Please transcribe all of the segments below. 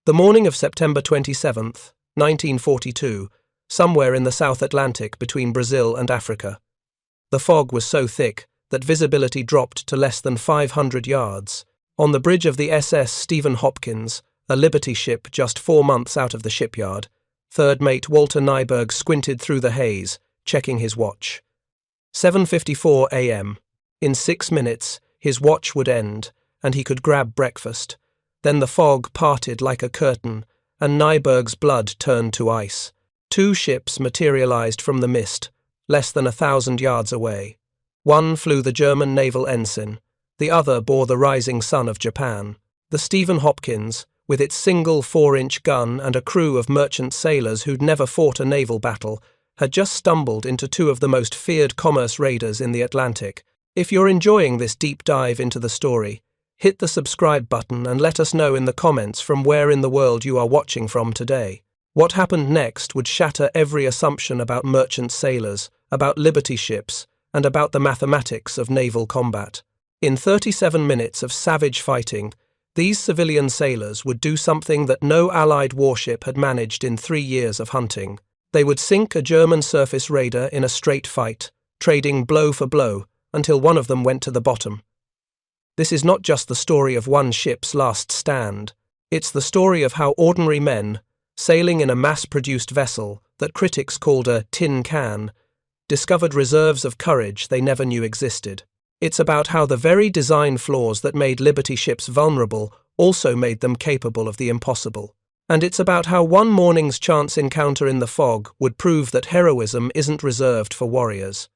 The morning of September 27th, 1942, somewhere in the South Atlantic between Brazil and Africa. The fog was so thick that visibility dropped to less than 500 yards. On the bridge of the SS Stephen Hopkins, a Liberty ship just 4 months out of the shipyard, third mate Walter Nyberg squinted through the haze, checking his watch. 7:54 a.m. In 6 minutes, his watch would end, and he could grab breakfast. Then the fog parted like a curtain, and Nyberg's blood turned to ice. 2 ships materialized from the mist, less than 1,000 yards away. One flew the German naval ensign, the other bore the rising sun of Japan. The Stephen Hopkins, with its single 4-inch gun and a crew of merchant sailors who'd never fought a naval battle, had just stumbled into 2 of the most feared commerce raiders in the Atlantic. If you're enjoying this deep dive into the story, hit the subscribe button and let us know in the comments from where in the world you are watching from today. What happened next would shatter every assumption about merchant sailors, about Liberty ships, and about the mathematics of naval combat. In 37 minutes of savage fighting, these civilian sailors would do something that no Allied warship had managed in 3 years of hunting. They would sink a German surface raider in a straight fight, trading blow for blow, until one of them went to the bottom. This is not just the story of one ship's last stand. It's the story of how ordinary men, sailing in a mass-produced vessel that critics called a tin can, discovered reserves of courage they never knew existed. It's about how the very design flaws that made Liberty ships vulnerable also made them capable of the impossible. And it's about how one morning's chance encounter in the fog would prove that heroism isn't reserved for warriors.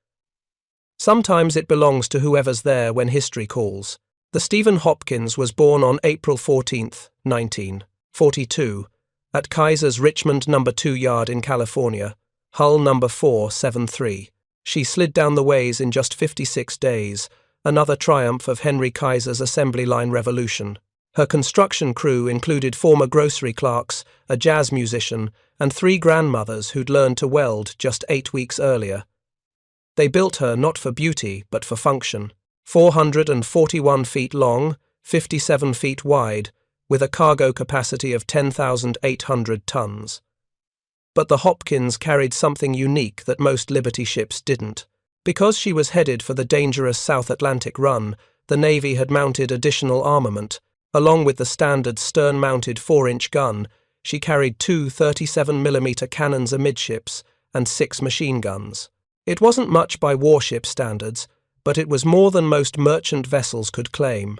Sometimes it belongs to whoever's there when history calls. The Stephen Hopkins was born on April 14, 1942, at Kaiser's Richmond No. 2 yard in California, hull No. 473. She slid down the ways in just 56 days, another triumph of Henry Kaiser's assembly line revolution. Her construction crew included former grocery clerks, a jazz musician, and 3 grandmothers who'd learned to weld just 8 weeks earlier. They built her not for beauty, but for function. 441 feet long, 57 feet wide, with a cargo capacity of 10,800 tons. But the Hopkins carried something unique that most Liberty ships didn't. Because she was headed for the dangerous South Atlantic run, the Navy had mounted additional armament. Along with the standard stern-mounted 4-inch gun, she carried 2 37mm cannons amidships and 6 machine guns. It wasn't much by warship standards, but it was more than most merchant vessels could claim.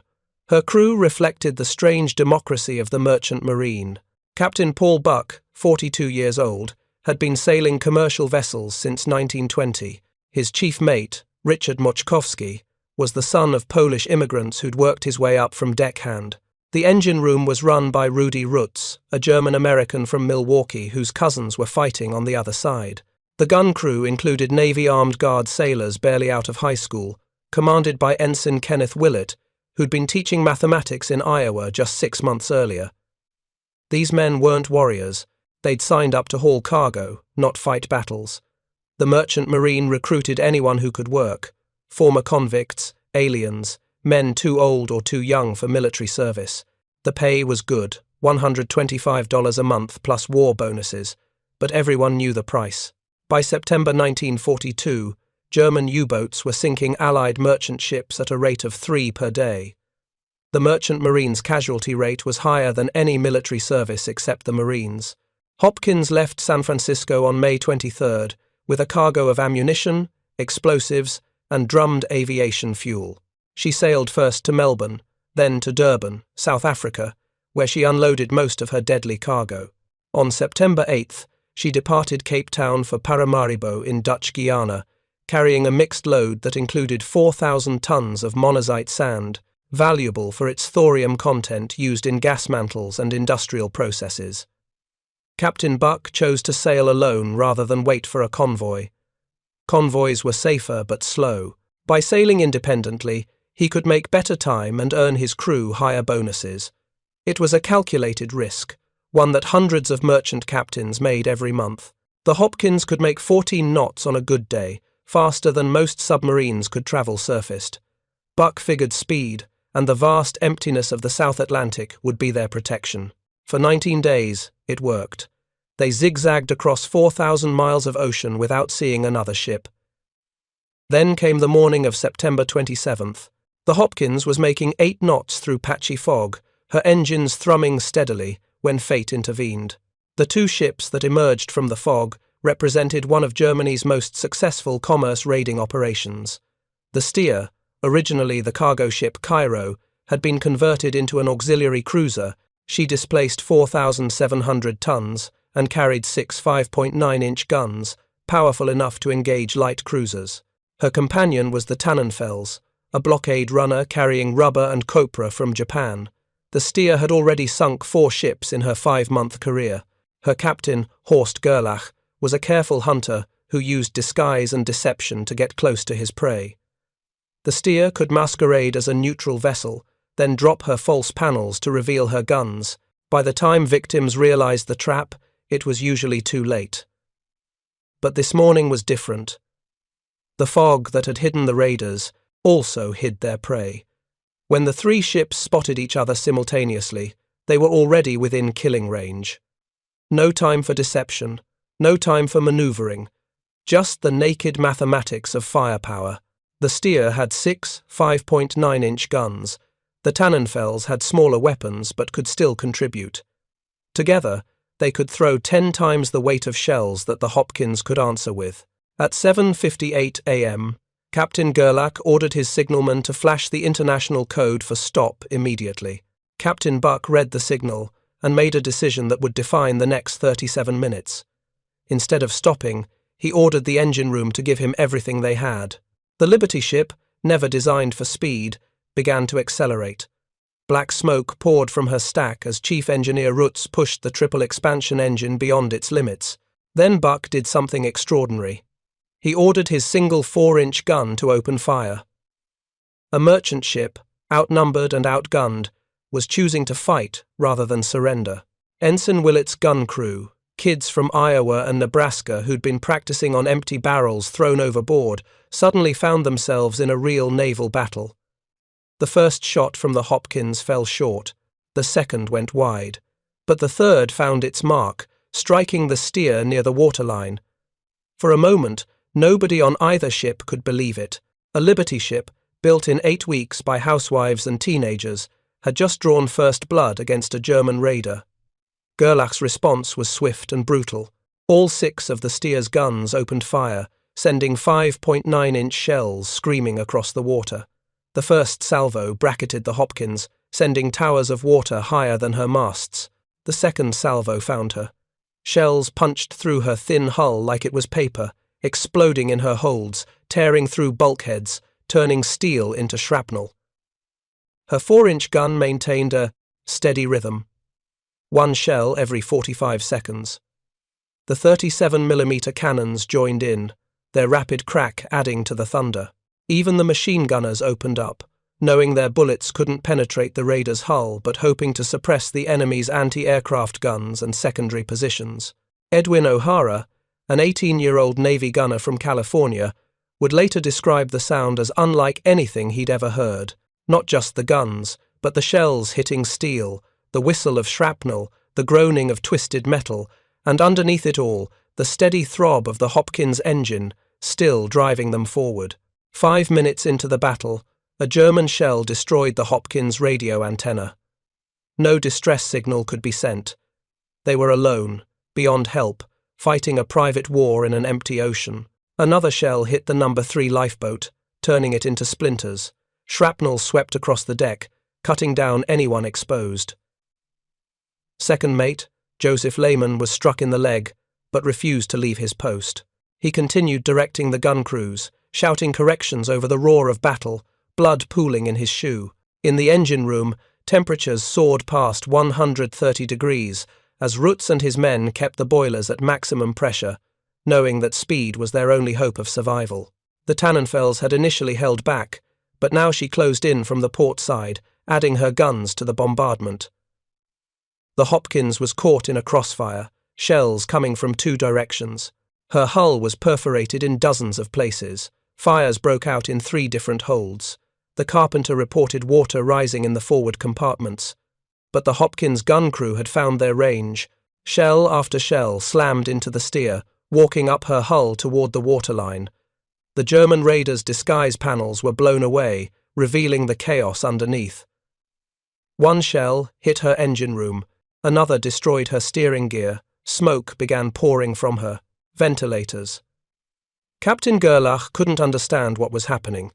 Her crew reflected the strange democracy of the merchant marine. Captain Paul Buck, 42 years old, had been sailing commercial vessels since 1920. His chief mate, Richard Moczkowski, was the son of Polish immigrants who'd worked his way up from deckhand. The engine room was run by Rudy Rutz, a German-American from Milwaukee whose cousins were fighting on the other side. The gun crew included Navy Armed Guard sailors barely out of high school, commanded by Ensign Kenneth Willett, who'd been teaching mathematics in Iowa just 6 months earlier. These men weren't warriors. They'd signed up to haul cargo, not fight battles. The merchant marine recruited anyone who could work: former convicts, aliens, men too old or too young for military service. The pay was good, $125 a month plus war bonuses, but everyone knew the price. By September 1942, German U-boats were sinking Allied merchant ships at a rate of 3 per day. The merchant marine's casualty rate was higher than any military service except the Marines. Hopkins left San Francisco on May 23rd with a cargo of ammunition, explosives, and drummed aviation fuel. She sailed first to Melbourne, then to Durban, South Africa, where she unloaded most of her deadly cargo. On September 8th, she departed Cape Town for Paramaribo in Dutch Guiana, carrying a mixed load that included 4,000 tons of monazite sand, valuable for its thorium content used in gas mantles and industrial processes. Captain Buck chose to sail alone rather than wait for a convoy. Convoys were safer but slow. By sailing independently, he could make better time and earn his crew higher bonuses. It was a calculated risk, one that hundreds of merchant captains made every month. The Hopkins could make 14 knots on a good day, faster than most submarines could travel surfaced. Buck figured speed, and the vast emptiness of the South Atlantic would be their protection. For 19 days, it worked. They zigzagged across 4,000 miles of ocean without seeing another ship. Then came the morning of September 27th. The Hopkins was making 8 knots through patchy fog, her engines thrumming steadily, when fate intervened. The 2 ships that emerged from the fog represented one of Germany's most successful commerce raiding operations. The Steer, originally the cargo ship Cairo, had been converted into an auxiliary cruiser. She displaced 4,700 tons and carried 6 5.9-inch guns, powerful enough to engage light cruisers. Her companion was the Tannenfels, a blockade runner carrying rubber and copra from Japan. The Steer had already sunk 4 ships in her 5-month career. Her captain, Horst Gerlach, was a careful hunter who used disguise and deception to get close to his prey. The Steer could masquerade as a neutral vessel, then drop her false panels to reveal her guns. By the time victims realized the trap, it was usually too late. But this morning was different. The fog that had hidden the raiders also hid their prey. When the 3 ships spotted each other simultaneously, they were already within killing range. No time for deception, no time for maneuvering, just the naked mathematics of firepower. The Steer had 6 5.9-inch guns. The Tannenfels had smaller weapons but could still contribute. Together, they could throw 10 times the weight of shells that the Hopkins could answer with. At 7:58 a.m., Captain Gerlach ordered his signalman to flash the international code for stop immediately. Captain Buck read the signal and made a decision that would define the next 37 minutes. Instead of stopping, he ordered the engine room to give him everything they had. The Liberty ship, never designed for speed, began to accelerate. Black smoke poured from her stack as Chief Engineer Rutz pushed the triple expansion engine beyond its limits. Then Buck did something extraordinary. He ordered his single 4-inch gun to open fire. A merchant ship, outnumbered and outgunned, was choosing to fight rather than surrender. Ensign Willett's gun crew, kids from Iowa and Nebraska who'd been practicing on empty barrels thrown overboard, suddenly found themselves in a real naval battle. The first shot from the Hopkins fell short, the second went wide, but the third found its mark, striking the Steer near the waterline. For a moment, nobody on either ship could believe it. A Liberty ship, built in 8 weeks by housewives and teenagers, had just drawn first blood against a German raider. Gerlach's response was swift and brutal. All 6 of the Steer's guns opened fire, sending 5.9-inch shells screaming across the water. The first salvo bracketed the Hopkins, sending towers of water higher than her masts. The second salvo found her. Shells punched through her thin hull like it was paper, exploding in her holds, tearing through bulkheads, turning steel into shrapnel. Her 4-inch gun maintained a steady rhythm. 1 shell every 45 seconds. The 37mm cannons joined in, their rapid crack adding to the thunder. Even the machine gunners opened up, knowing their bullets couldn't penetrate the raider's hull but hoping to suppress the enemy's anti-aircraft guns and secondary positions. Edwin O'Hara, an 18-year-old Navy gunner from California, would later describe the sound as unlike anything he'd ever heard. Not just the guns, but the shells hitting steel, the whistle of shrapnel, the groaning of twisted metal, and underneath it all, the steady throb of the Hopkins engine, still driving them forward. 5 minutes into the battle, a German shell destroyed the Hopkins radio antenna. No distress signal could be sent. They were alone, beyond help, fighting a private war in an empty ocean. Another shell hit the No. 3 lifeboat, turning it into splinters. Shrapnel swept across the deck, cutting down anyone exposed. Second mate, Joseph Lehman, was struck in the leg, but refused to leave his post. He continued directing the gun crews, shouting corrections over the roar of battle, blood pooling in his shoe. In the engine room, temperatures soared past 130 degrees as Rutz and his men kept the boilers at maximum pressure, knowing that speed was their only hope of survival. The Tannenfels had initially held back, but now she closed in from the port side, adding her guns to the bombardment. The Hopkins was caught in a crossfire, shells coming from 2 directions. Her hull was perforated in dozens of places. Fires broke out in 3 different holds. The carpenter reported water rising in the forward compartments. but the Hopkins gun crew had found their range. Shell after shell slammed into the Steer, walking up her hull toward the waterline. The German raiders' disguise panels were blown away, revealing the chaos underneath. One shell hit her engine room, another destroyed her steering gear, smoke began pouring from her. Ventilators. Captain Gerlach couldn't understand what was happening.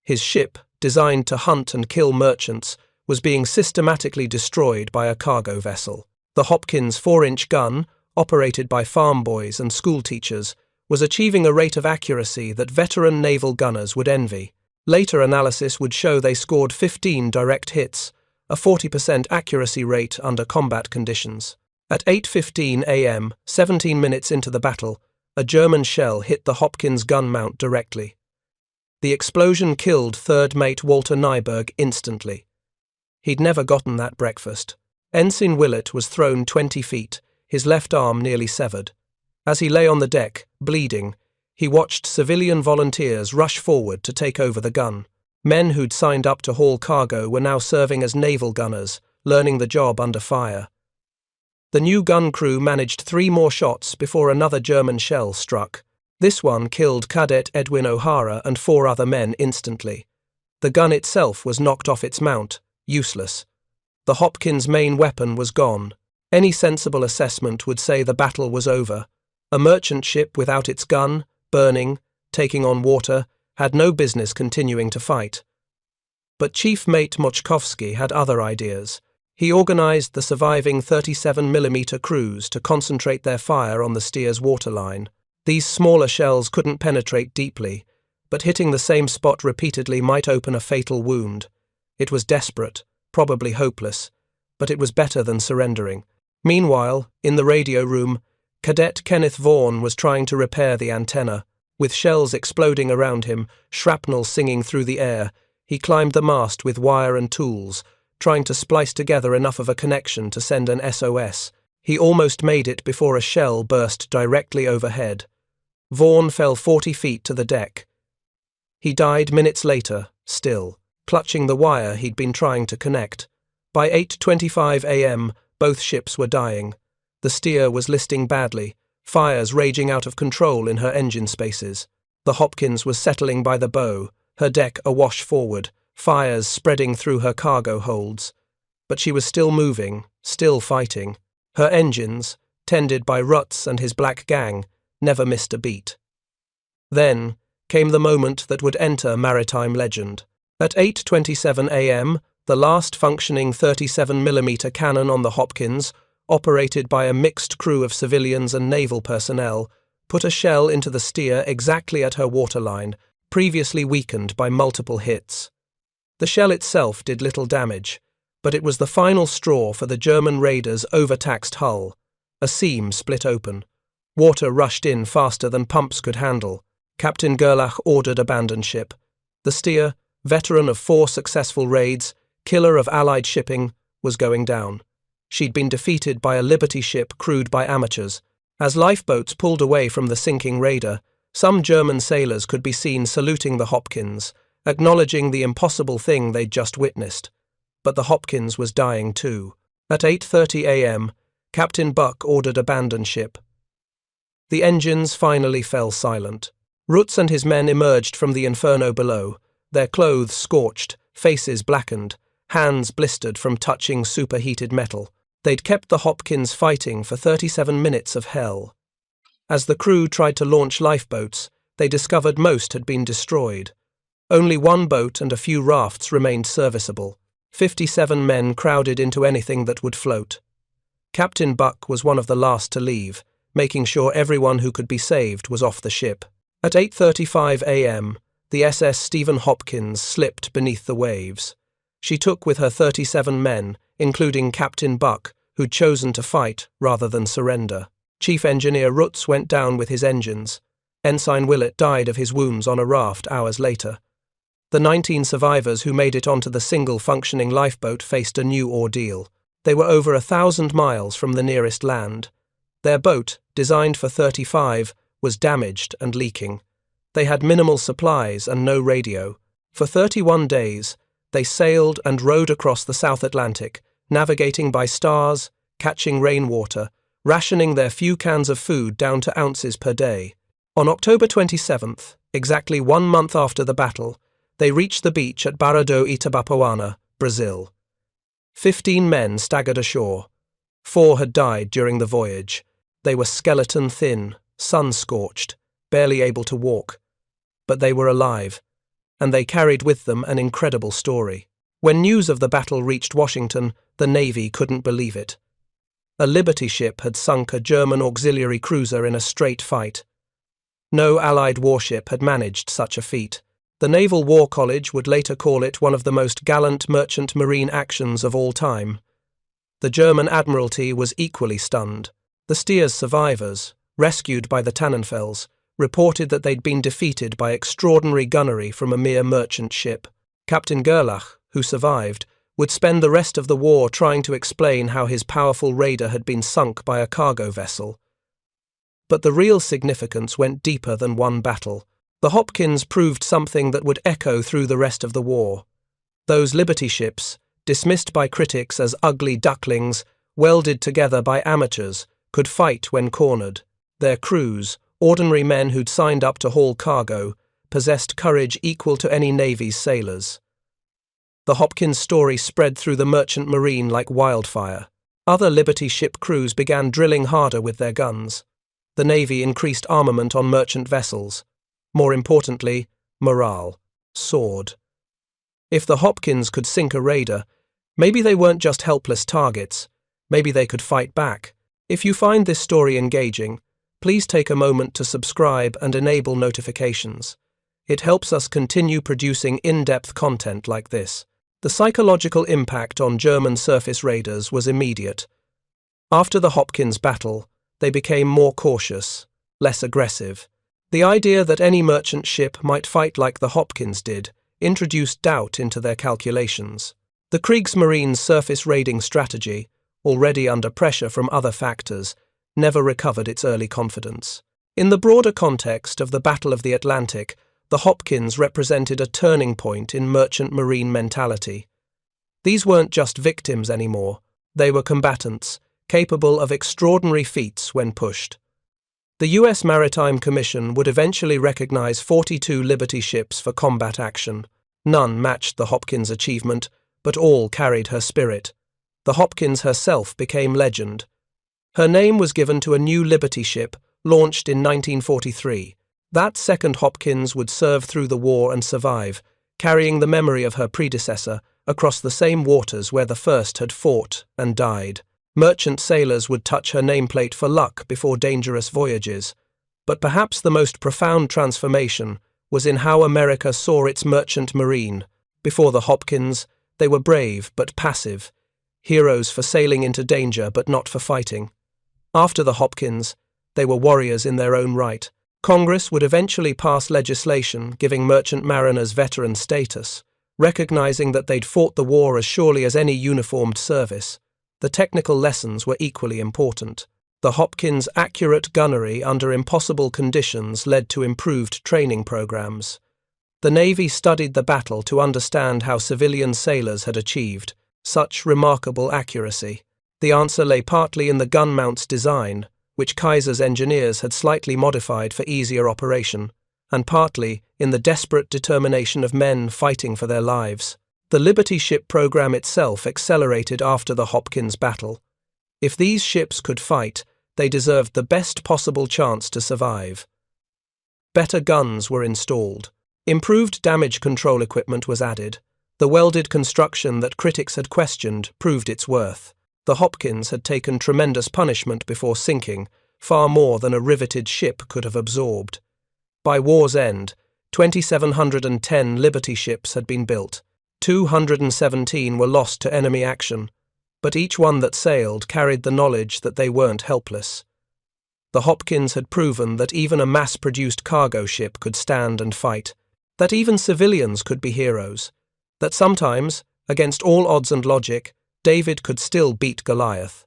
His ship, designed to hunt and kill merchants, was being systematically destroyed by a cargo vessel. The Hopkins 4-inch gun, operated by farm boys and schoolteachers, was achieving a rate of accuracy that veteran naval gunners would envy. Later analysis would show they scored 15 direct hits, a 40% accuracy rate under combat conditions. At 8:15 a.m., 17 minutes into the battle, a German shell hit the Hopkins gun mount directly. The explosion killed third mate Walter Nyberg instantly. He'd never gotten that breakfast. Ensign Willett was thrown 20 feet, his left arm nearly severed. As he lay on the deck, bleeding, he watched civilian volunteers rush forward to take over the gun. Men who'd signed up to haul cargo were now serving as naval gunners, learning the job under fire. The new gun crew managed 3 more shots before another German shell struck. This one killed Cadet Edwin O'Hara and 4 other men instantly. The gun itself was knocked off its mount, useless. The Hopkins' main weapon was gone. Any sensible assessment would say the battle was over. A merchant ship without its gun, burning, taking on water, had no business continuing to fight. But Chief Mate Mochkovsky had other ideas. He organized the surviving 37mm crews to concentrate their fire on the Steer's waterline. These smaller shells couldn't penetrate deeply, but hitting the same spot repeatedly might open a fatal wound. It was desperate, probably hopeless, but it was better than surrendering. Meanwhile, in the radio room, Cadet Kenneth Vaughan was trying to repair the antenna. With shells exploding around him, shrapnel singing through the air, he climbed the mast with wire and tools, trying to splice together enough of a connection to send an SOS. He almost made it before a shell burst directly overhead. Vaughan fell 40 feet to the deck. He died minutes later, still, clutching the wire he'd been trying to connect. By 8:25 a.m., both ships were dying. The Steer was listing badly, fires raging out of control in her engine spaces. The Hopkins was settling by the bow, her deck awash forward, fires spreading through her cargo holds. But she was still moving, still fighting. Her engines, tended by Rutz and his black gang, never missed a beat. Then came the moment that would enter maritime legend. At 8:27 a.m., the last functioning 37mm cannon on the Hopkins, operated by a mixed crew of civilians and naval personnel, put a shell into the Steer exactly at her waterline, previously weakened by multiple hits. The shell itself did little damage, but it was the final straw for the German raiders' overtaxed hull. A seam split open. Water rushed in faster than pumps could handle. Captain Gerlach ordered abandon ship. The Steer, veteran of 4 successful raids, killer of Allied shipping, was going down. She'd been defeated by a Liberty ship crewed by amateurs. As lifeboats pulled away from the sinking raider, some German sailors could be seen saluting the Hopkins, acknowledging the impossible thing they'd just witnessed. But the Hopkins was dying too. At 8:30 a.m., Captain Buck ordered abandon ship. The engines finally fell silent. Rutz and his men emerged from the inferno below, their clothes scorched, faces blackened, hands blistered from touching superheated metal. They'd kept the Hopkins fighting for 37 minutes of hell. As the crew tried to launch lifeboats, they discovered most had been destroyed. Only one boat and a few rafts remained serviceable. 57 men crowded into anything that would float. Captain Buck was one of the last to leave, making sure everyone who could be saved was off the ship. At 8:35 a.m., the SS Stephen Hopkins slipped beneath the waves. She took with her 37 men, including Captain Buck, who'd chosen to fight rather than surrender. Chief Engineer Rutz went down with his engines. Ensign Willett died of his wounds on a raft hours later. The 19 survivors who made it onto the single functioning lifeboat faced a new ordeal. They were over 1,000 miles from the nearest land. Their boat, designed for 35, was damaged and leaking. They had minimal supplies and no radio. For 31 days, they sailed and rowed across the South Atlantic, navigating by stars, catching rainwater, rationing their few cans of food down to ounces per day. On October 27th, exactly 1 month after the battle, they reached the beach at WWII, Brazil. 15 men staggered ashore. 4 had died during the voyage. They were skeleton-thin, sun-scorched, barely able to walk. But they were alive, and they carried with them an incredible story. When news of the battle reached Washington, the Navy couldn't believe it. A Liberty ship had sunk a German auxiliary cruiser in a straight fight. No Allied warship had managed such a feat. The Naval War College would later call it one of the most gallant merchant marine actions of all time. The German Admiralty was equally stunned. The Stier's survivors, rescued by the Tannenfels, reported that they'd been defeated by extraordinary gunnery from a mere merchant ship. Captain Gerlach, who survived, would spend the rest of the war trying to explain how his powerful raider had been sunk by a cargo vessel. But the real significance went deeper than one battle. The Hopkins proved something that would echo through the rest of the war. Those Liberty ships, dismissed by critics as ugly ducklings, welded together by amateurs, could fight when cornered. Their crews, ordinary men who'd signed up to haul cargo, possessed courage equal to any Navy's sailors. The Hopkins story spread through the merchant marine like wildfire. Other Liberty ship crews began drilling harder with their guns. The Navy increased armament on merchant vessels. More importantly, morale soared. If the Hopkins could sink a raider, maybe they weren't just helpless targets. Maybe they could fight back. If you find this story engaging, please take a moment to subscribe and enable notifications. It helps us continue producing in-depth content like this. The psychological impact on German surface raiders was immediate. After the Hopkins battle, they became more cautious, less aggressive. The idea that any merchant ship might fight like the Hopkins did introduced doubt into their calculations. The Kriegsmarine's surface raiding strategy, already under pressure from other factors, never recovered its early confidence. In the broader context of the Battle of the Atlantic, the Hopkins represented a turning point in merchant marine mentality. These weren't just victims anymore. They were combatants, capable of extraordinary feats when pushed. The U.S. Maritime Commission would eventually recognize 42 Liberty ships for combat action. None matched the Hopkins' achievement, but all carried her spirit. The Hopkins herself became legend. Her name was given to a new Liberty ship, launched in 1943. That second Hopkins would serve through the war and survive, carrying the memory of her predecessor across the same waters where the first had fought and died. Merchant sailors would touch her nameplate for luck before dangerous voyages. But perhaps the most profound transformation was in how America saw its merchant marine. Before the Hopkins, they were brave but passive, heroes for sailing into danger but not for fighting. After the Hopkins, they were warriors in their own right. Congress would eventually pass legislation giving merchant mariners veteran status, recognizing that they'd fought the war as surely as any uniformed service. The technical lessons were equally important. The Hopkins' accurate gunnery under impossible conditions led to improved training programs. The Navy studied the battle to understand how civilian sailors had achieved such remarkable accuracy. The answer lay partly in the gun mount's design, which Kaiser's engineers had slightly modified for easier operation, and partly in the desperate determination of men fighting for their lives. The Liberty ship program itself accelerated after the Hopkins battle. If these ships could fight, they deserved the best possible chance to survive. Better guns were installed. Improved damage control equipment was added. The welded construction that critics had questioned proved its worth. The Hopkins had taken tremendous punishment before sinking, far more than a riveted ship could have absorbed. By war's end, 2,710 Liberty ships had been built. 217 were lost to enemy action, but each one that sailed carried the knowledge that they weren't helpless. The Hopkins had proven that even a mass-produced cargo ship could stand and fight, that even civilians could be heroes, that sometimes, against all odds and logic, David could still beat Goliath.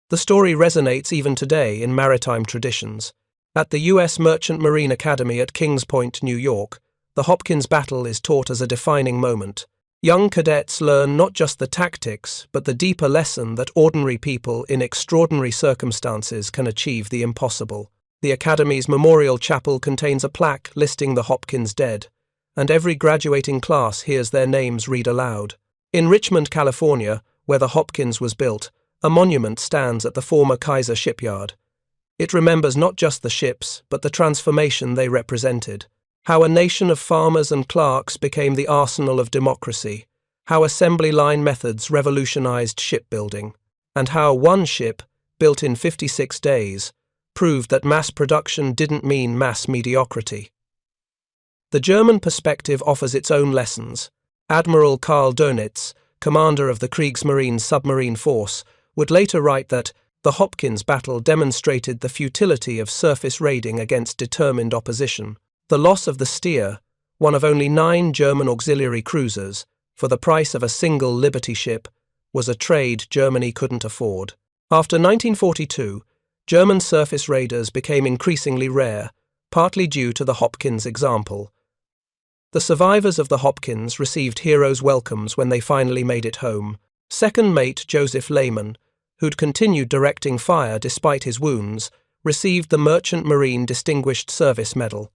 The story resonates even today in maritime traditions. At the U.S. Merchant Marine Academy at Kings Point, New York, the Hopkins battle is taught as a defining moment. Young cadets learn not just the tactics, but the deeper lesson that ordinary people in extraordinary circumstances can achieve the impossible. The Academy's memorial chapel contains a plaque listing the Hopkins dead, and every graduating class hears their names read aloud. In Richmond, California, where the Hopkins was built, a monument stands at the former Kaiser shipyard. It remembers not just the ships, but the transformation they represented. How a nation of farmers and clerks became the arsenal of democracy, how assembly line methods revolutionized shipbuilding, and how one ship, built in 56 days, proved that mass production didn't mean mass mediocrity. The German perspective offers its own lessons. Admiral Karl Dönitz, commander of the Kriegsmarine submarine force, would later write that the Hopkins battle demonstrated the futility of surface raiding against determined opposition. The loss of the Steer, one of only 9 German auxiliary cruisers, for the price of a single Liberty ship, was a trade Germany couldn't afford. After 1942, German surface raiders became increasingly rare, partly due to the Hopkins example. The survivors of the Hopkins received heroes' welcomes when they finally made it home. Second mate Joseph Lehman, who'd continued directing fire despite his wounds, received the Merchant Marine Distinguished Service Medal.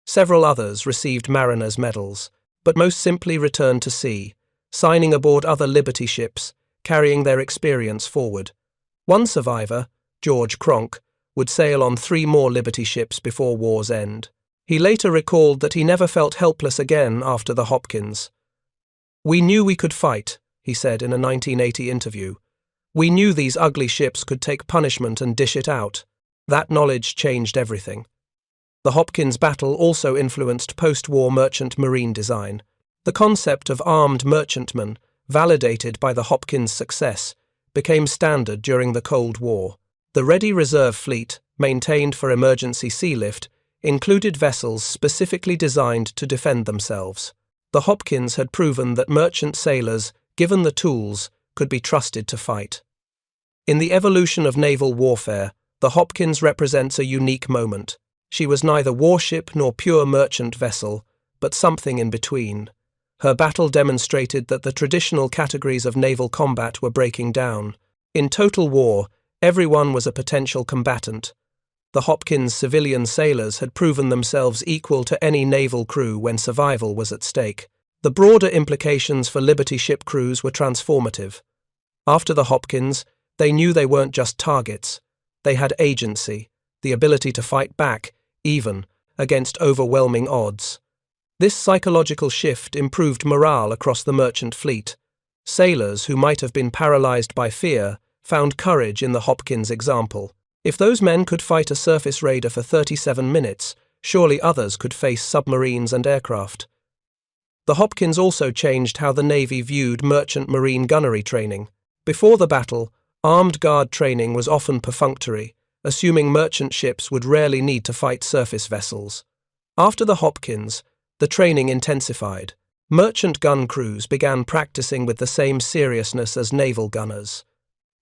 Several others received mariners' medals, but most simply returned to sea, signing aboard other Liberty ships, carrying their experience forward. One survivor, George Cronk, would sail on 3 more Liberty ships before war's end. He later recalled that he never felt helpless again after the Hopkins. "We knew we could fight," he said in a 1980 interview. "We knew these ugly ships could take punishment and dish it out. That knowledge changed everything." The Hopkins battle also influenced post-war merchant marine design. The concept of armed merchantmen, validated by the Hopkins' success, became standard during the Cold War. The Ready Reserve Fleet, maintained for emergency sea lift, included vessels specifically designed to defend themselves. The Hopkins had proven that merchant sailors, given the tools, could be trusted to fight. In the evolution of naval warfare, the Hopkins represents a unique moment. She was neither warship nor pure merchant vessel, but something in between. Her battle demonstrated that the traditional categories of naval combat were breaking down. In total war, everyone was a potential combatant. The Hopkins' civilian sailors had proven themselves equal to any naval crew when survival was at stake. The broader implications for Liberty ship crews were transformative. After the Hopkins, they knew they weren't just targets. They had agency, the ability to fight back, even against overwhelming odds. This psychological shift improved morale across the merchant fleet. Sailors who might have been paralyzed by fear found courage in the Hopkins example. If those men could fight a surface raider for 37 minutes, surely others could face submarines and aircraft. The Hopkins also changed how the Navy viewed merchant marine gunnery training. Before the battle, armed guard training was often perfunctory, assuming merchant ships would rarely need to fight surface vessels. After the Hopkins, the training intensified. Merchant gun crews began practicing with the same seriousness as naval gunners.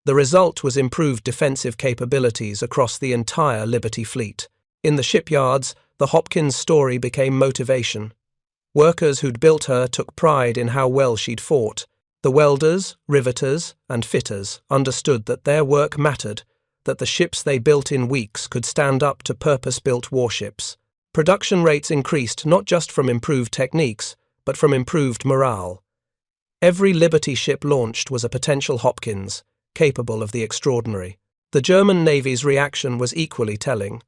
The result was improved defensive capabilities across the entire Liberty fleet. In the shipyards, the Hopkins story became motivation. Workers who'd built her took pride in how well she'd fought. The welders, riveters, and fitters understood that their work mattered, that the ships they built in weeks could stand up to purpose-built warships. Production rates increased not just from improved techniques, but from improved morale. Every Liberty ship launched was a potential Hopkins, capable of the extraordinary. The German Navy's reaction was equally telling.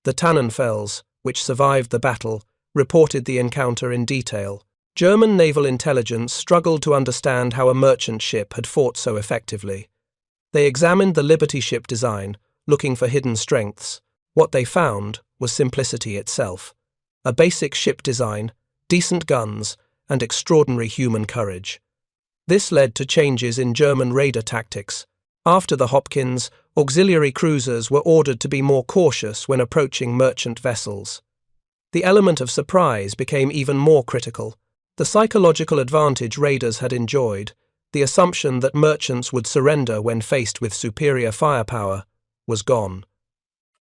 The Tannenfels, which survived the battle, reported the encounter in detail. German naval intelligence struggled to understand how a merchant ship had fought so effectively. They examined the Liberty ship design, looking for hidden strengths. What they found was simplicity itself. A basic ship design, decent guns, and extraordinary human courage. This led to changes in German raider tactics. After the Hopkins, auxiliary cruisers were ordered to be more cautious when approaching merchant vessels. The element of surprise became even more critical. The psychological advantage raiders had enjoyed, the assumption that merchants would surrender when faced with superior firepower, was gone.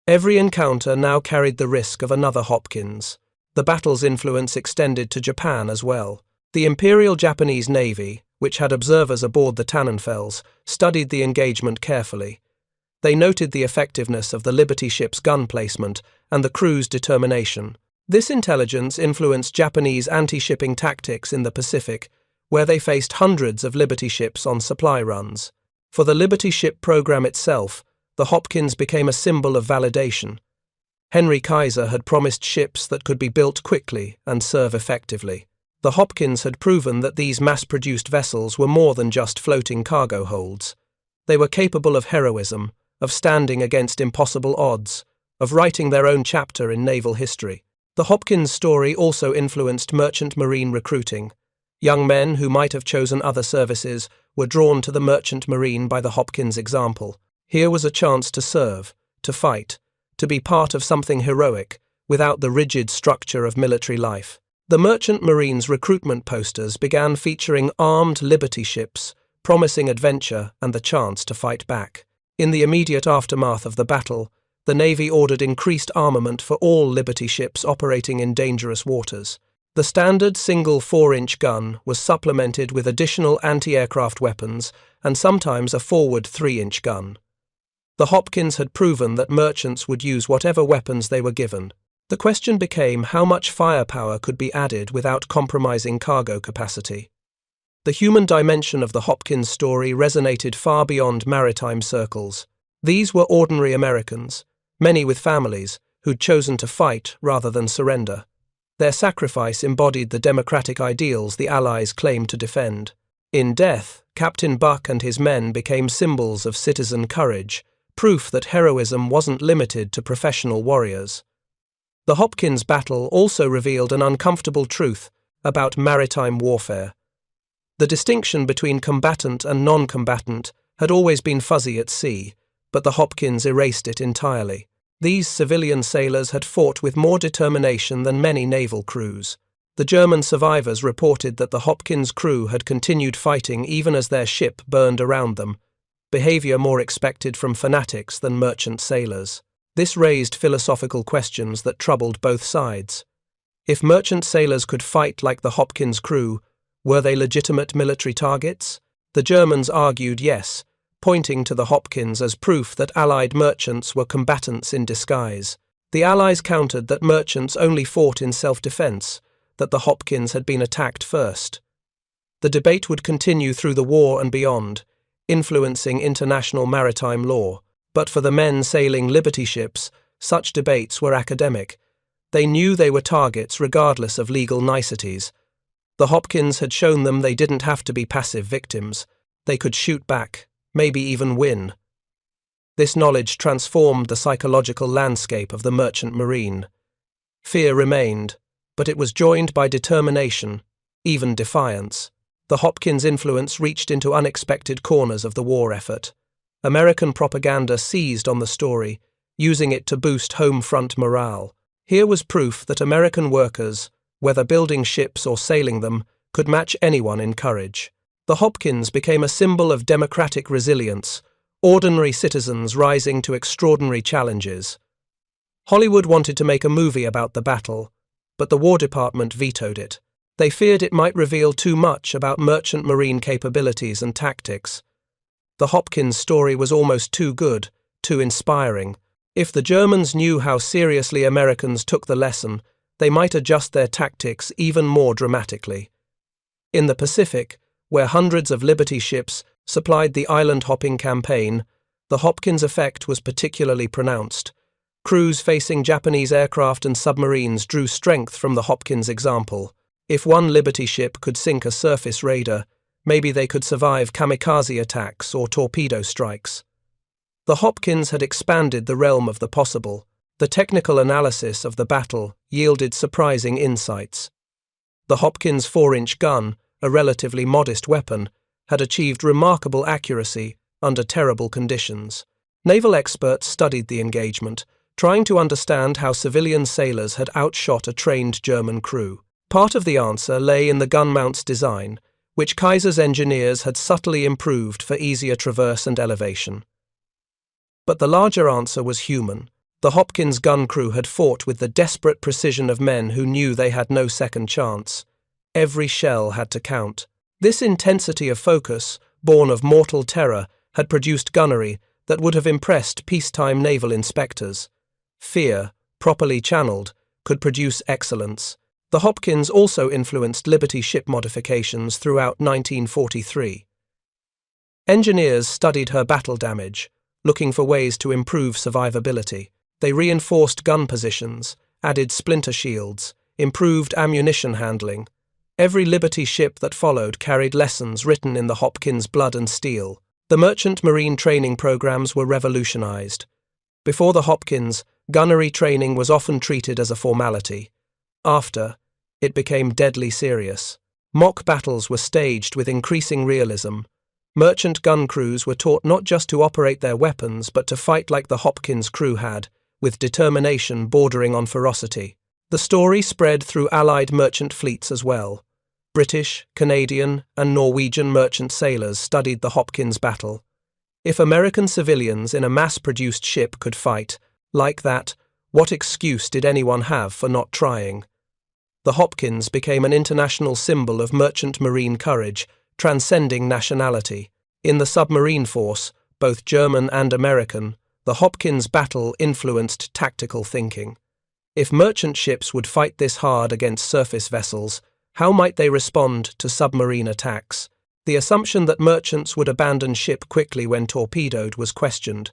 Every encounter now carried the risk of another Hopkins. The battle's influence extended to Japan as well. The Imperial Japanese Navy, which had observers aboard the Tannenfels, studied the engagement carefully. They noted the effectiveness of the Liberty ship's gun placement and the crew's determination. This intelligence influenced Japanese anti-shipping tactics in the Pacific, where they faced hundreds of Liberty ships on supply runs. For the Liberty ship program itself, the Hopkins became a symbol of validation. Henry Kaiser had promised ships that could be built quickly and serve effectively. The Hopkins had proven that these mass-produced vessels were more than just floating cargo holds. They were capable of heroism, of standing against impossible odds, of writing their own chapter in naval history. The Hopkins story also influenced merchant marine recruiting. Young men who might have chosen other services were drawn to the merchant marine by the Hopkins example. Here was a chance to serve, to fight, to be part of something heroic, without the rigid structure of military life. The Merchant Marine's recruitment posters began featuring armed Liberty ships, promising adventure and the chance to fight back. In the immediate aftermath of the battle, the Navy ordered increased armament for all Liberty ships operating in dangerous waters. The standard single 4-inch gun was supplemented with additional anti-aircraft weapons and sometimes a forward 3-inch gun. The Hopkins had proven that merchants would use whatever weapons they were given. The question became how much firepower could be added without compromising cargo capacity. The human dimension of the Hopkins story resonated far beyond maritime circles. These were ordinary Americans, many with families, who'd chosen to fight rather than surrender. Their sacrifice embodied the democratic ideals the Allies claimed to defend. In death, Captain Buck and his men became symbols of citizen courage, proof that heroism wasn't limited to professional warriors. The Hopkins battle also revealed an uncomfortable truth about maritime warfare. The distinction between combatant and non-combatant had always been fuzzy at sea, but the Hopkins erased it entirely. These civilian sailors had fought with more determination than many naval crews. The German survivors reported that the Hopkins crew had continued fighting even as their ship burned around them, behavior more expected from fanatics than merchant sailors. This raised philosophical questions that troubled both sides. If merchant sailors could fight like the Hopkins crew, were they legitimate military targets? The Germans argued yes, pointing to the Hopkins as proof that Allied merchants were combatants in disguise. The Allies countered that merchants only fought in self-defense, that the Hopkins had been attacked first. The debate would continue through the war and beyond, influencing international maritime law. But for the men sailing Liberty ships, such debates were academic. They knew they were targets regardless of legal niceties. The Hopkins had shown them they didn't have to be passive victims. They could shoot back, maybe even win. This knowledge transformed the psychological landscape of the merchant marine. Fear remained, but it was joined by determination, even defiance. The Hopkins' influence reached into unexpected corners of the war effort. American propaganda seized on the story, using it to boost home front morale. Here was proof that American workers, whether building ships or sailing them, could match anyone in courage. The Hopkins became a symbol of democratic resilience, ordinary citizens rising to extraordinary challenges. Hollywood wanted to make a movie about the battle, but the War Department vetoed it. They feared it might reveal too much about merchant marine capabilities and tactics. The Hopkins story was almost too good, too inspiring. If the Germans knew how seriously Americans took the lesson, they might adjust their tactics even more dramatically. In the Pacific, where hundreds of Liberty ships supplied the island-hopping campaign, the Hopkins effect was particularly pronounced. Crews facing Japanese aircraft and submarines drew strength from the Hopkins example. If one Liberty ship could sink a surface raider, maybe they could survive kamikaze attacks or torpedo strikes. The Hopkins had expanded the realm of the possible. The technical analysis of the battle yielded surprising insights. The Hopkins 4-inch gun, a relatively modest weapon, had achieved remarkable accuracy under terrible conditions. Naval experts studied the engagement, trying to understand how civilian sailors had outshot a trained German crew. Part of the answer lay in the gun mount's design, which Kaiser's engineers had subtly improved for easier traverse and elevation. But the larger answer was human. The Hopkins gun crew had fought with the desperate precision of men who knew they had no second chance. Every shell had to count. This intensity of focus, born of mortal terror, had produced gunnery that would have impressed peacetime naval inspectors. Fear, properly channeled, could produce excellence. The Hopkins also influenced Liberty ship modifications throughout 1943. Engineers studied her battle damage, looking for ways to improve survivability. They reinforced gun positions, added splinter shields, improved ammunition handling. Every Liberty ship that followed carried lessons written in the Hopkins' blood and steel. The merchant marine training programs were revolutionized. Before the Hopkins, gunnery training was often treated as a formality. After, it became deadly serious. Mock battles were staged with increasing realism. Merchant gun crews were taught not just to operate their weapons but to fight like the Hopkins crew had, with determination bordering on ferocity. The story spread through Allied merchant fleets as well. British, Canadian, and Norwegian merchant sailors studied the Hopkins battle. If American civilians in a mass-produced ship could fight like that, what excuse did anyone have for not trying? The Hopkins became an international symbol of merchant marine courage, transcending nationality. In the submarine force, both German and American, the Hopkins battle influenced tactical thinking. If merchant ships would fight this hard against surface vessels, how might they respond to submarine attacks? The assumption that merchants would abandon ship quickly when torpedoed was questioned.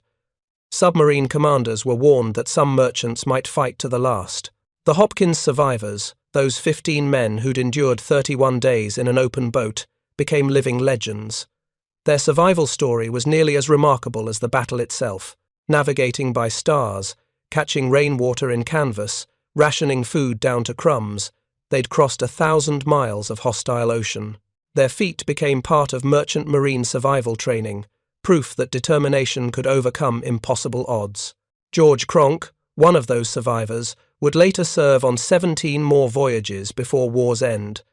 Submarine commanders were warned that some merchants might fight to the last. The Hopkins survivors, those 15 men who'd endured 31 days in an open boat, became living legends. Their survival story was nearly as remarkable as the battle itself. Navigating by stars, catching rainwater in canvas, rationing food down to crumbs, they'd crossed 1,000 miles of hostile ocean. Their feat became part of merchant marine survival training, proof that determination could overcome impossible odds. George Cronk, one of those survivors, would later serve on 17 more voyages before war's end.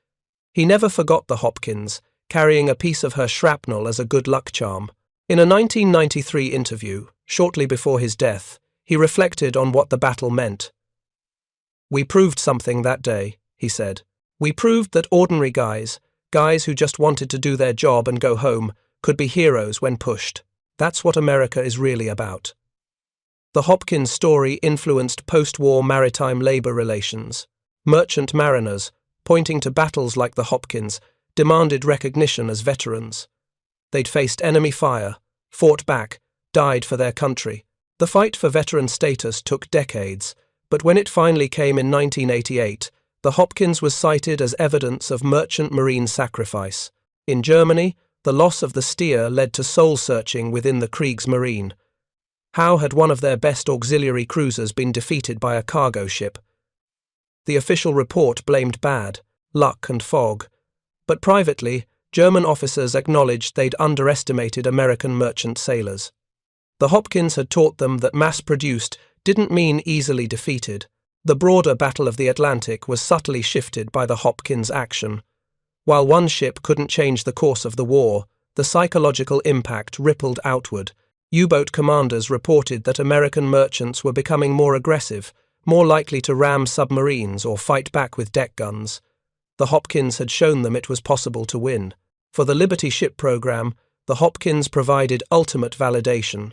He never forgot the Hopkins, carrying a piece of her shrapnel as a good luck charm. In a 1993 interview, shortly before his death, he reflected on what the battle meant. "We proved something that day," he said. "We proved that ordinary guys who just wanted to do their job and go home, could be heroes when pushed. That's what America is really about." The Hopkins story influenced post-war maritime labor relations. Merchant mariners, pointing to battles like the Hopkins, demanded recognition as veterans. They'd faced enemy fire, fought back, died for their country. The fight for veteran status took decades, but when it finally came in 1988, the Hopkins was cited as evidence of merchant marine sacrifice. In Germany, the loss of the Stier led to soul-searching within the Kriegsmarine. How had one of their best auxiliary cruisers been defeated by a cargo ship? The official report blamed bad luck and fog, but privately, German officers acknowledged they'd underestimated American merchant sailors. The Hopkins had taught them that mass-produced didn't mean easily defeated. The broader Battle of the Atlantic was subtly shifted by the Hopkins' action. While one ship couldn't change the course of the war, the psychological impact rippled outward. U-boat commanders reported that American merchants were becoming more aggressive, more likely to ram submarines or fight back with deck guns. The Hopkins had shown them it was possible to win. For the Liberty ship program, the Hopkins provided ultimate validation.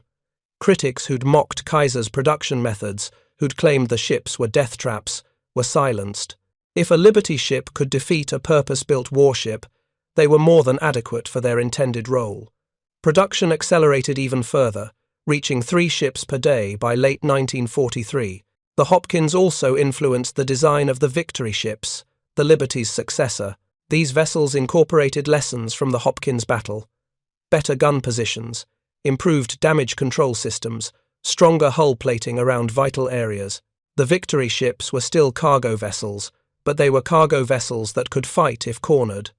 Critics who'd mocked Kaiser's production methods, who'd claimed the ships were death traps, were silenced. If a Liberty ship could defeat a purpose-built warship, they were more than adequate for their intended role. Production accelerated even further, reaching 3 ships per day by late 1943. The Hopkins also influenced the design of the Victory ships, the Liberty's successor. These vessels incorporated lessons from the Hopkins battle. Better gun positions, improved damage control systems, stronger hull plating around vital areas. The Victory ships were still cargo vessels, but they were cargo vessels that could fight if cornered.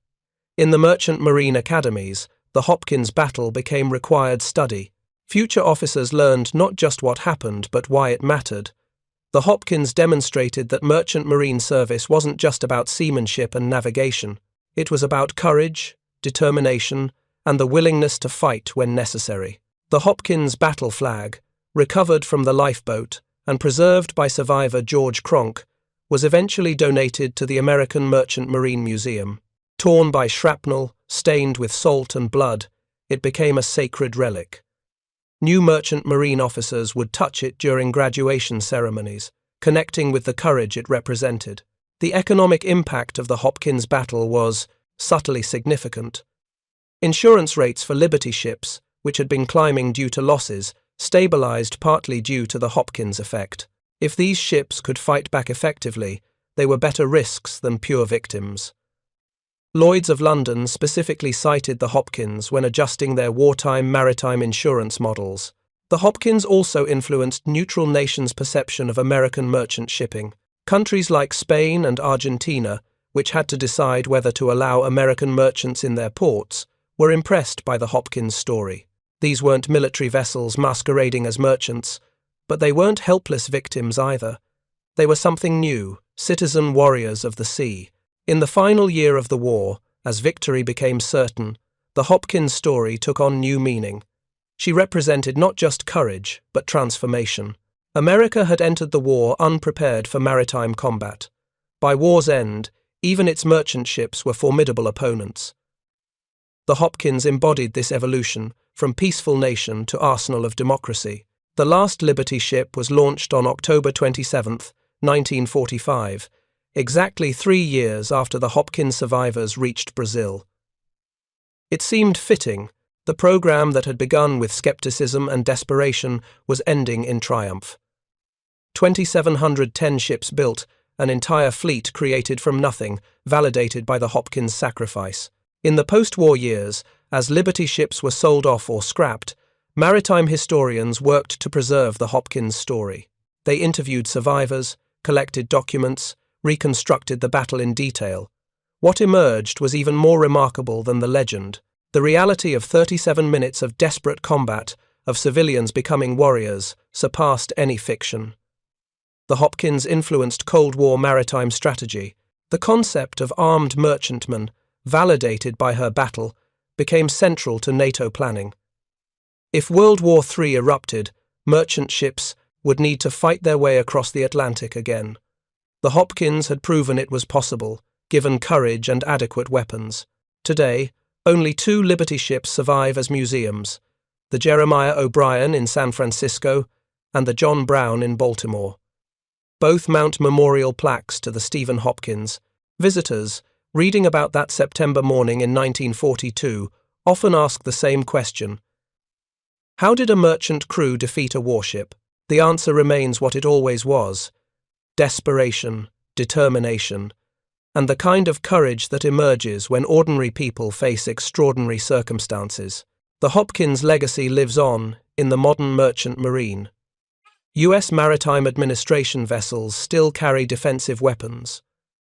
In the merchant marine academies, the Hopkins battle became required study. Future officers learned not just what happened, but why it mattered. The Hopkins demonstrated that merchant marine service wasn't just about seamanship and navigation. It was about courage, determination, and the willingness to fight when necessary. The Hopkins battle flag, recovered from the lifeboat and preserved by survivor George Cronk, was eventually donated to the American Merchant Marine Museum. Torn by shrapnel, stained with salt and blood, it became a sacred relic. New merchant marine officers would touch it during graduation ceremonies, connecting with the courage it represented. The economic impact of the Hopkins battle was subtly significant. Insurance rates for Liberty ships, which had been climbing due to losses, stabilized partly due to the Hopkins effect. If these ships could fight back effectively, they were better risks than pure victims. Lloyd's of London specifically cited the Hopkins when adjusting their wartime maritime insurance models. The Hopkins also influenced neutral nations' perception of American merchant shipping. Countries like Spain and Argentina, which had to decide whether to allow American merchants in their ports, were impressed by the Hopkins story. These weren't military vessels masquerading as merchants, but they weren't helpless victims either. They were something new, citizen warriors of the sea. In the final year of the war, as victory became certain, the Hopkins story took on new meaning. She represented not just courage, but transformation. America had entered the war unprepared for maritime combat. By war's end, even its merchant ships were formidable opponents. The Hopkins embodied this evolution, from peaceful nation to arsenal of democracy. The last Liberty ship was launched on October 27, 1945, exactly 3 years after the Hopkins survivors reached Brazil. It seemed fitting. The program that had begun with skepticism and desperation was ending in triumph. 2,710 ships built, an entire fleet created from nothing, validated by the Hopkins sacrifice. In the post-war years, as Liberty ships were sold off or scrapped, maritime historians worked to preserve the Hopkins story. They interviewed survivors, collected documents, reconstructed the battle in detail. What emerged was even more remarkable than the legend. The reality of 37 minutes of desperate combat, of civilians becoming warriors, surpassed any fiction. The Hopkins influenced Cold War maritime strategy. The concept of armed merchantmen, validated by her battle, became central to NATO planning. If World War III erupted, merchant ships would need to fight their way across the Atlantic again. The Hopkins had proven it was possible, given courage and adequate weapons. Today, only 2 Liberty ships survive as museums, the Jeremiah O'Brien in San Francisco and the John Brown in Baltimore. Both mount memorial plaques to the Stephen Hopkins. Visitors, reading about that September morning in 1942, often ask the same question. How did a merchant crew defeat a warship? The answer remains what it always was: desperation, determination, and the kind of courage that emerges when ordinary people face extraordinary circumstances. The Hopkins legacy lives on in the modern merchant marine. U.S. Maritime Administration vessels still carry defensive weapons.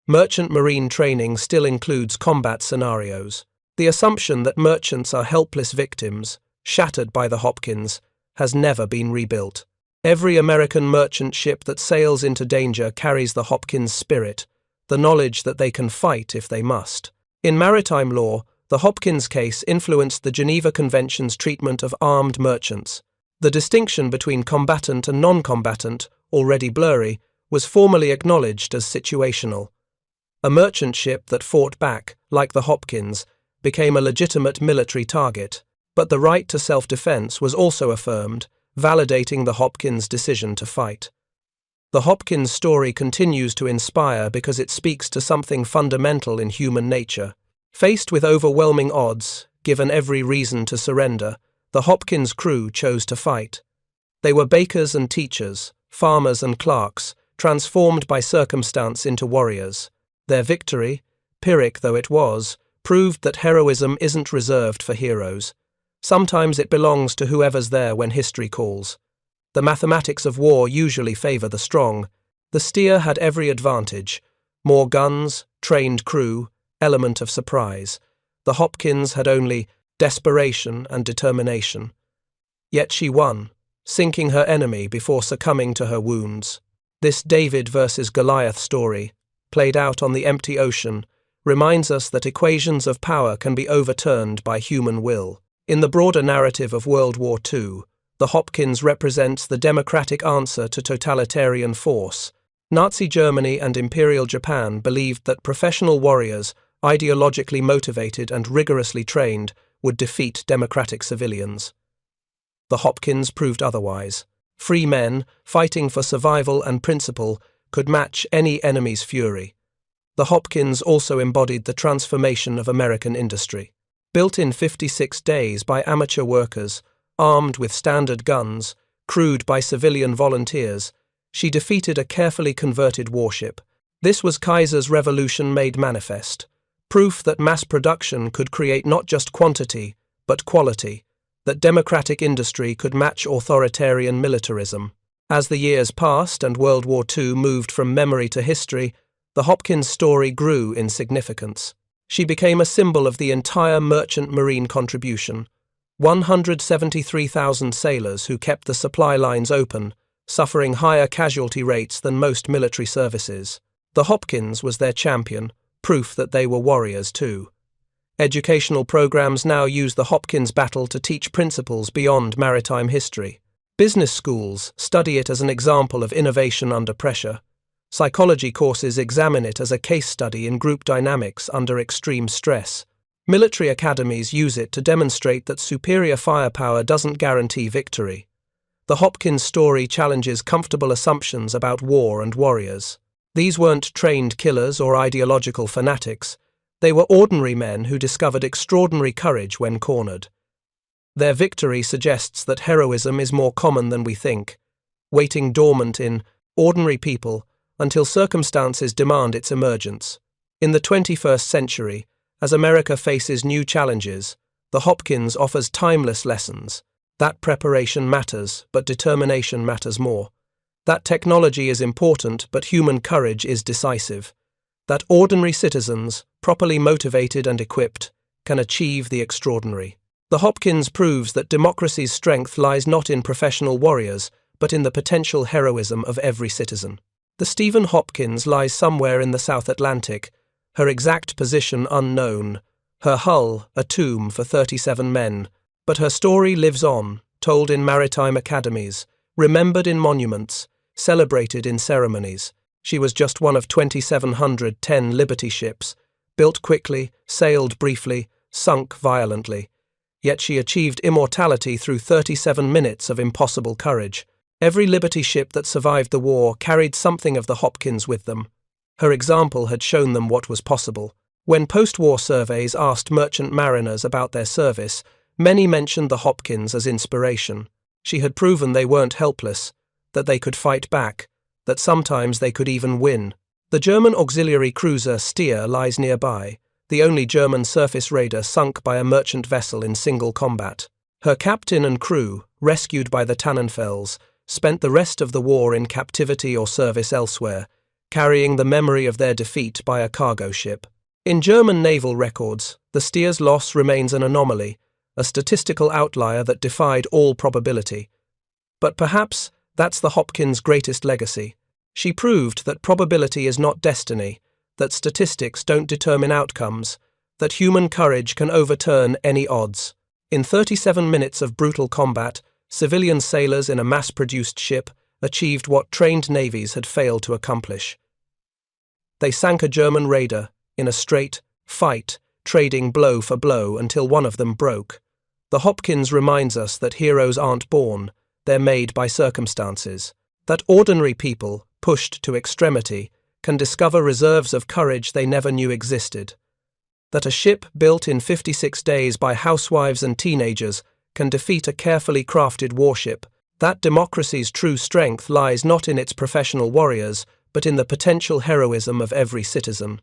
Merchant marine training still includes combat scenarios. The assumption that merchants are helpless victims, shattered by the Hopkins, has never been rebuilt. Every American merchant ship that sails into danger carries the Hopkins spirit, the knowledge that they can fight if they must. In maritime law, the Hopkins case influenced the Geneva Convention's treatment of armed merchants. The distinction between combatant and non-combatant, already blurry, was formally acknowledged as situational. A merchant ship that fought back, like the Hopkins, became a legitimate military target, but the right to self-defense was also affirmed, validating the Hopkins' decision to fight. The Hopkins story continues to inspire because it speaks to something fundamental in human nature. Faced with overwhelming odds, given every reason to surrender, the Hopkins crew chose to fight. They were bakers and teachers, farmers and clerks, transformed by circumstance into warriors. Their victory, Pyrrhic though it was, proved that heroism isn't reserved for heroes. Sometimes it belongs to whoever's there when history calls. The mathematics of war usually favor the strong. The steer had every advantage: more guns, trained crew, element of surprise. The Hopkins had only desperation and determination. Yet she won, sinking her enemy before succumbing to her wounds. This David versus Goliath story, played out on the empty ocean, reminds us that equations of power can be overturned by human will. In the broader narrative of World War II, the Hopkins represents the democratic answer to totalitarian force. Nazi Germany and Imperial Japan believed that professional warriors, ideologically motivated and rigorously trained, would defeat democratic civilians. The Hopkins proved otherwise. Free men, fighting for survival and principle, could match any enemy's fury. The Hopkins also embodied the transformation of American industry. Built in 56 days by amateur workers, armed with standard guns, crewed by civilian volunteers, she defeated a carefully converted warship. This was Kaiser's revolution made manifest, proof that mass production could create not just quantity, but quality, that democratic industry could match authoritarian militarism. As the years passed and World War II moved from memory to history, the Hopkins story grew in significance. She became a symbol of the entire merchant marine contribution. 173,000 sailors who kept the supply lines open, suffering higher casualty rates than most military services. The Hopkins was their champion, proof that they were warriors too. Educational programs now use the Hopkins battle to teach principles beyond maritime history. Business schools study it as an example of innovation under pressure. Psychology courses examine it as a case study in group dynamics under extreme stress. Military academies use it to demonstrate that superior firepower doesn't guarantee victory. The Hopkins story challenges comfortable assumptions about war and warriors. These weren't trained killers or ideological fanatics. They were ordinary men who discovered extraordinary courage when cornered. Their victory suggests that heroism is more common than we think, waiting dormant in ordinary people until circumstances demand its emergence. In the 21st century, as America faces new challenges, the Hopkins offers timeless lessons. That preparation matters, but determination matters more. That technology is important, but human courage is decisive. That ordinary citizens, properly motivated and equipped, can achieve the extraordinary. The Hopkins proves that democracy's strength lies not in professional warriors, but in the potential heroism of every citizen. The Stephen Hopkins lies somewhere in the South Atlantic, her exact position unknown, her hull a tomb for 37 men, but her story lives on, told in maritime academies, remembered in monuments, celebrated in ceremonies. She was just one of 2,710 Liberty ships, built quickly, sailed briefly, sunk violently. Yet she achieved immortality through 37 minutes of impossible courage. Every Liberty ship that survived the war carried something of the Hopkins with them. Her example had shown them what was possible. When post-war surveys asked merchant mariners about their service, many mentioned the Hopkins as inspiration. She had proven they weren't helpless, that they could fight back, that sometimes they could even win. The German auxiliary cruiser Stier lies nearby, the only German surface raider sunk by a merchant vessel in single combat. Her captain and crew, rescued by the Tannenfels, spent the rest of the war in captivity or service elsewhere, carrying the memory of their defeat by a cargo ship. In German naval records, the Stier's loss remains an anomaly, a statistical outlier that defied all probability. But perhaps that's the Hopkins' greatest legacy. She proved that probability is not destiny, that statistics don't determine outcomes, that human courage can overturn any odds. In 37 minutes of brutal combat, civilian sailors in a mass-produced ship achieved what trained navies had failed to accomplish. They sank a German raider in a straight fight, trading blow for blow until one of them broke. The Hopkins reminds us that heroes aren't born, they're made by circumstances. That ordinary people, pushed to extremity, can discover reserves of courage they never knew existed. That a ship built in 56 days by housewives and teenagers can defeat a carefully crafted warship. That democracy's true strength lies not in its professional warriors, but in the potential heroism of every citizen.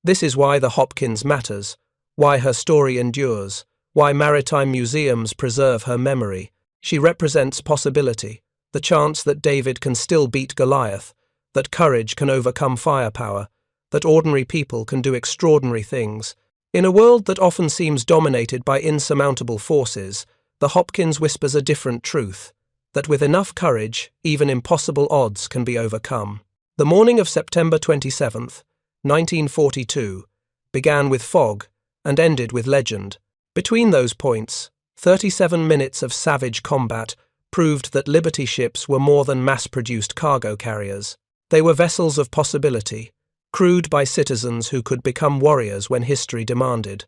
This is why the Hopkins matters, why her story endures, why maritime museums preserve her memory. She represents possibility, the chance that David can still beat Goliath, that courage can overcome firepower, that ordinary people can do extraordinary things. In a world that often seems dominated by insurmountable forces, the Hopkins whispers a different truth, that with enough courage, even impossible odds can be overcome. The morning of September 27th, 1942, began with fog and ended with legend. Between those points, 37 minutes of savage combat proved that Liberty ships were more than mass-produced cargo carriers. They were vessels of possibility, crewed by citizens who could become warriors when history demanded.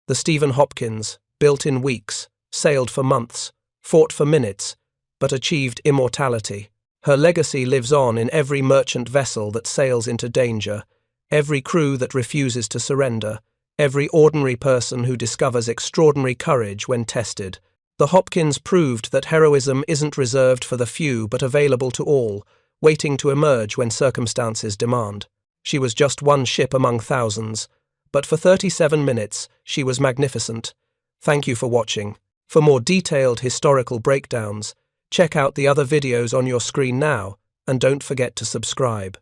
The Stephen Hopkins, built in weeks, sailed for months, fought for minutes, but achieved immortality. Her legacy lives on in every merchant vessel that sails into danger, every crew that refuses to surrender, every ordinary person who discovers extraordinary courage when tested. The Hopkins proved that heroism isn't reserved for the few but available to all, waiting to emerge when circumstances demand. She was just one ship among thousands, but for 37 minutes she was magnificent. Thank you for watching. For more detailed historical breakdowns, check out the other videos on your screen now, and don't forget to subscribe.